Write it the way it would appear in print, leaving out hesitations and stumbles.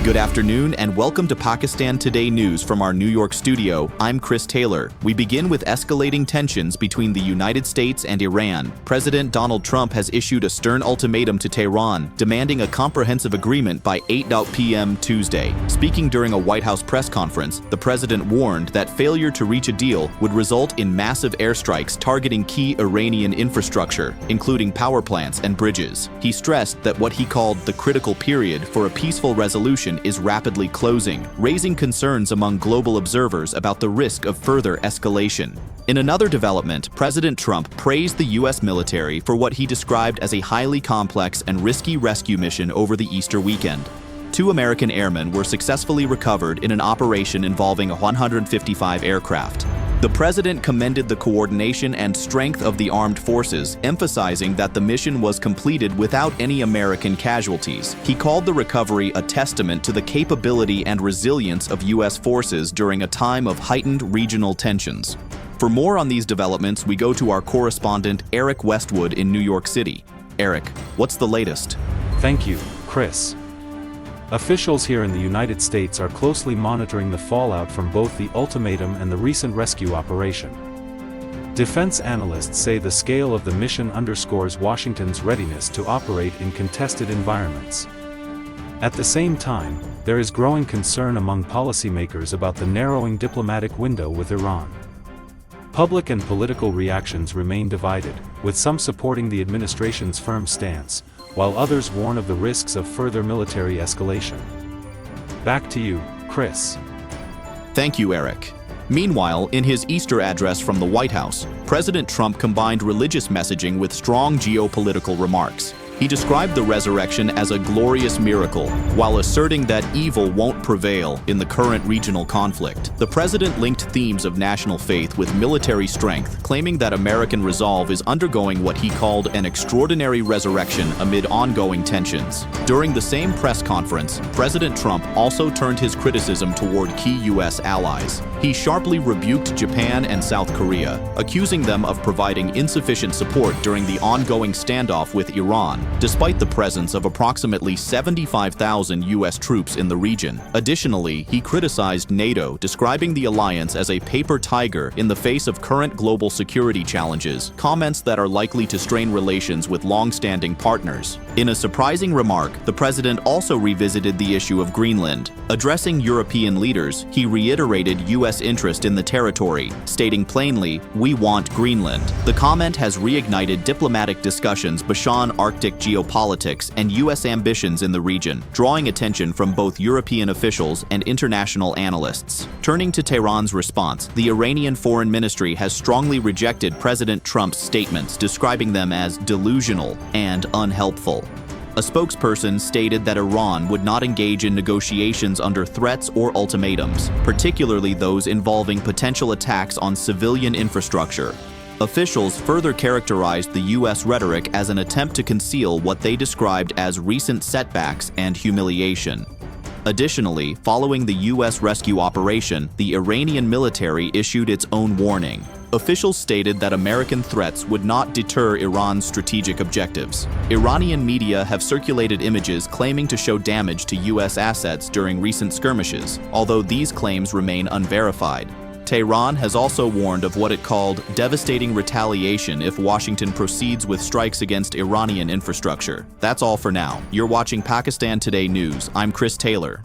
Good afternoon and welcome to Pakistan Today News from our New York studio. I'm Chris Taylor. We begin with escalating tensions between the United States and Iran. President Donald Trump has issued a stern ultimatum to Tehran, demanding a comprehensive agreement by 8 p.m. Tuesday. Speaking during a White House press conference, the president warned that failure to reach a deal would result in massive airstrikes targeting key Iranian infrastructure, including power plants and bridges. He stressed that what he called the critical period for a peaceful resolution is rapidly closing, raising concerns among global observers about the risk of further escalation. In another development, President Trump praised the U.S. military for what he described as a highly complex and risky rescue mission over the Easter weekend. 2 American airmen were successfully recovered in an operation involving 155 aircraft. The president commended the coordination and strength of the armed forces, emphasizing that the mission was completed without any American casualties. He called the recovery a testament to the capability and resilience of U.S. forces during a time of heightened regional tensions. For more on these developments, we go to our correspondent Eric Westwood in New York City. Eric, what's the latest? Thank you, Chris. Officials here in the United States are closely monitoring the fallout from both the ultimatum and the recent rescue operation. Defense analysts say the scale of the mission underscores Washington's readiness to operate in contested environments. At the same time, there is growing concern among policymakers about the narrowing diplomatic window with Iran. Public and political reactions remain divided, with some supporting the administration's firm stance, while others warn of the risks of further military escalation. Back to you, Chris. Thank you, Eric. Meanwhile, in his Easter address from the White House, President Trump combined religious messaging with strong geopolitical remarks. He described the resurrection as a glorious miracle, while asserting that evil won't prevail in the current regional conflict. The president linked themes of national faith with military strength, claiming that American resolve is undergoing what he called an extraordinary resurrection amid ongoing tensions. During the same press conference, President Trump also turned his criticism toward key U.S. allies. He sharply rebuked Japan and South Korea, accusing them of providing insufficient support during the ongoing standoff with Iran, despite the presence of approximately 75,000 U.S. troops in the region. Additionally, he criticized NATO, describing the alliance as a paper tiger in the face of current global security challenges, comments that are likely to strain relations with long-standing partners. In a surprising remark, the president also revisited the issue of Greenland. Addressing European leaders, he reiterated U.S. interest in the territory, stating plainly, "We want Greenland." The comment has reignited diplomatic discussions beyond Arctic geopolitics and U.S. ambitions in the region, drawing attention from both European officials and international analysts. Turning to Tehran's response, the Iranian Foreign Ministry has strongly rejected President Trump's statements, describing them as delusional and unhelpful. A spokesperson stated that Iran would not engage in negotiations under threats or ultimatums, particularly those involving potential attacks on civilian infrastructure. Officials further characterized the U.S. rhetoric as an attempt to conceal what they described as recent setbacks and humiliation. Additionally, following the U.S. rescue operation, the Iranian military issued its own warning. Officials stated that American threats would not deter Iran's strategic objectives. Iranian media have circulated images claiming to show damage to U.S. assets during recent skirmishes, although these claims remain unverified. Tehran has also warned of what it called devastating retaliation if Washington proceeds with strikes against Iranian infrastructure. That's all for now. You're watching Pakistan Today News. I'm Chris Taylor.